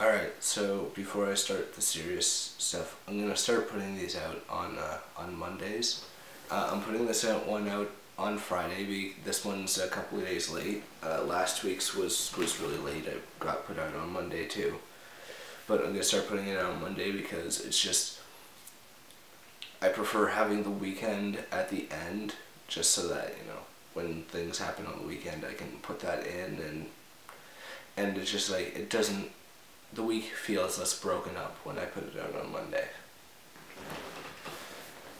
Alright, so before I start the serious stuff, I'm gonna start putting these out on Mondays. I'm putting this one out on Friday. This one's a couple of days late. Last week's was really late. It got put out on Monday too. But I'm gonna start putting it out on Monday because it's just, I prefer having the weekend at the end, just so that, when things happen on the weekend, I can put that in, and it's just like, it doesn't, the week feels less broken up when I put it out on Monday.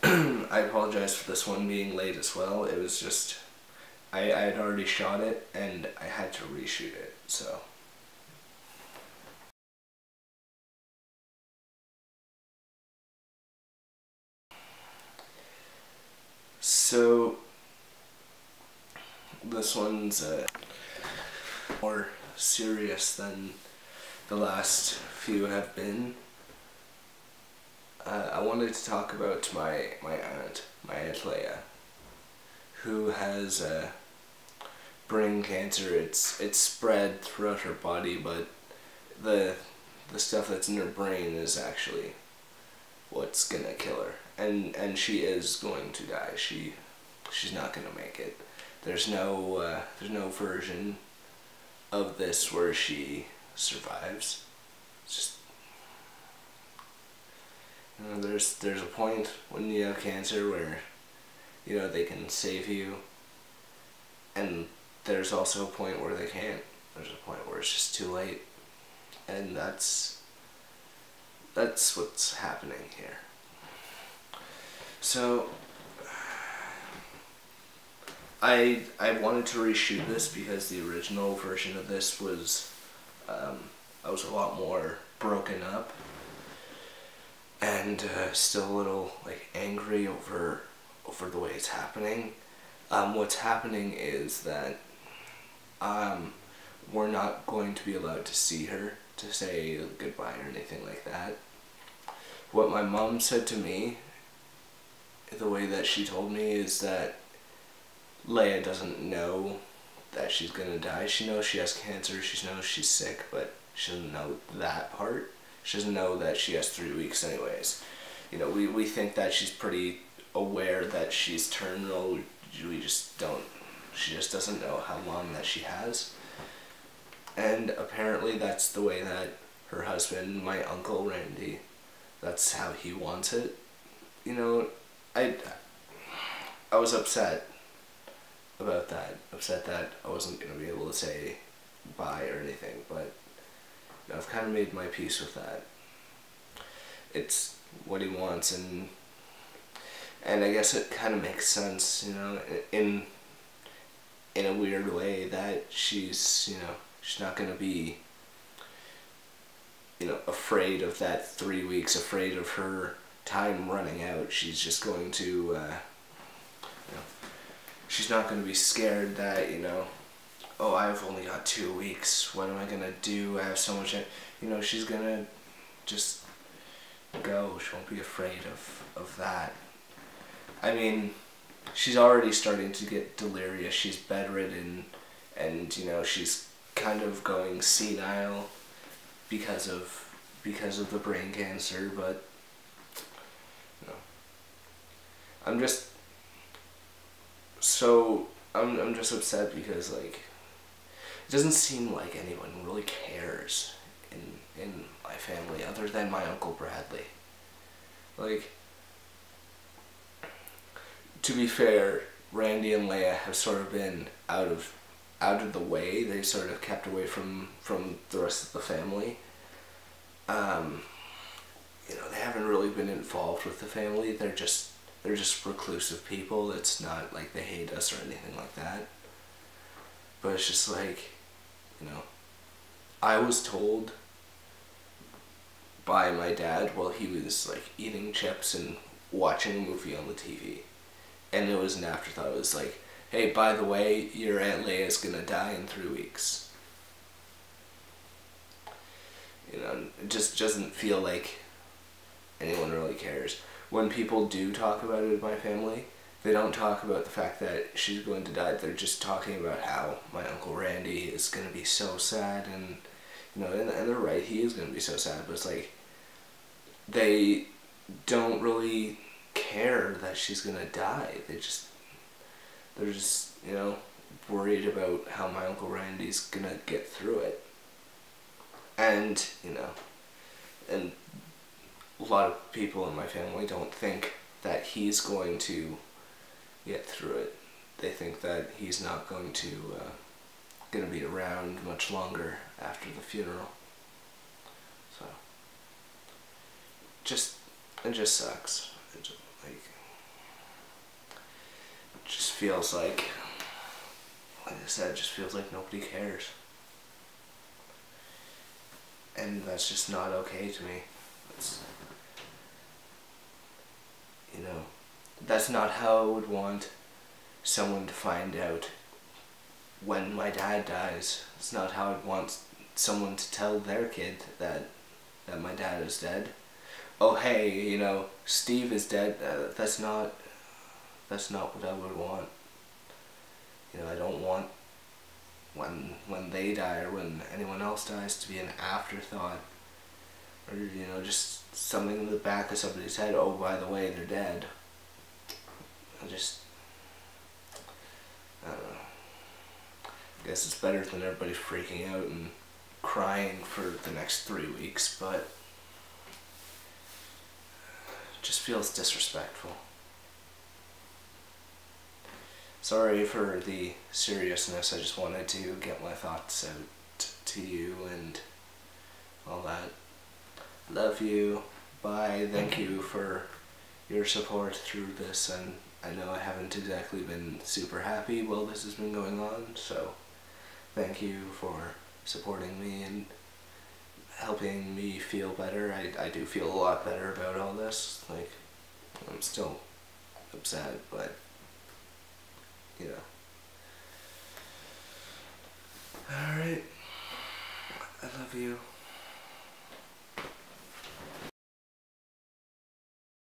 I apologize for this one being late as well. It was just, I had already shot it and I had to reshoot it, so. So, this one's more serious than the last few have been. I wanted to talk about my aunt Leia, who has brain cancer. It's spread throughout her body, but the stuff that's in her brain is actually what's gonna kill her, and she is going to die. She's not gonna make it. There's no version of this where she survives. It's just, there's a point when you have cancer where they can save you, and there's also a point where they can't. There's a point where it's just too late, and that's what's happening here. So I wanted to reshoot this because the original version of this was I was a lot more broken up and still a little angry over the way it's happening. What's happening is that we're not going to be allowed to see her to say goodbye or anything like that. What my mom said to me, the way that she told me, is that Leia doesn't know that she's gonna die. She knows she has cancer, she knows she's sick, but she doesn't know that part. She doesn't know that she has 3 weeks anyways. We think that she's pretty aware that she's terminal. We just don't. She just doesn't know how long that she has. And apparently that's the way that her husband, my uncle Randy, that's how he wants it. I was upset about that. Upset that I wasn't going to be able to say bye or anything, but I've kind of made my peace with that. It's what he wants, and I guess it kind of makes sense, in a weird way, that she's not going to be afraid of that 3 weeks, afraid of her time running out. She's just going to she's not going to be scared that, oh, I've only got 2 weeks, what am I going to do, I have so much, she's going to just go. She won't be afraid of that. I mean, she's already starting to get delirious, she's bedridden, and, she's kind of going senile because of the brain cancer, but, I'm just upset because, it doesn't seem like anyone really cares in my family other than my Uncle Bradley. To be fair, Randy and Leia have sort of been out of the way. They sort of kept away from the rest of the family. They haven't really been involved with the family. They're just reclusive people. It's not like they hate us or anything like that. But it's just I was told by my dad while he was eating chips and watching a movie on the TV, and it was an afterthought. It was like, hey, by the way, your Aunt Leia's gonna die in 3 weeks. It just doesn't feel like anyone really cares. When people do talk about it in my family, they don't talk about the fact that she's going to die. They're just talking about how my Uncle Randy is going to be so sad, and You know, and they're right, he is going to be so sad, but it's like, they don't really care that she's going to die. They're just, you know, worried about how my Uncle Randy's going to get through it. And, you know, and a lot of people in my family don't think that he's going to get through it. They think that he's not going to be around much longer after the funeral. So it just sucks. It just feels like I said, it just feels like nobody cares. And that's just not okay to me. You know, that's not how I would want someone to find out when my dad dies. It's not how I'd want someone to tell their kid that my dad is dead. Oh hey, you know, Steve is dead. That's not what I would want. You know, I don't want when they die or when anyone else dies to be an afterthought, or, you know, just something in the back of somebody's head. Oh, by the way, they're dead. I don't know. I guess it's better than everybody freaking out and crying for the next 3 weeks, but it just feels disrespectful. Sorry for the seriousness, I just wanted to get my thoughts out to you and all that. Love you, bye, thank you for your support through this, and I know I haven't exactly been super happy while this has been going on, so thank you for supporting me and helping me feel better. I do feel a lot better about all this. Like, I'm still upset, but, you know. Alright, I love you.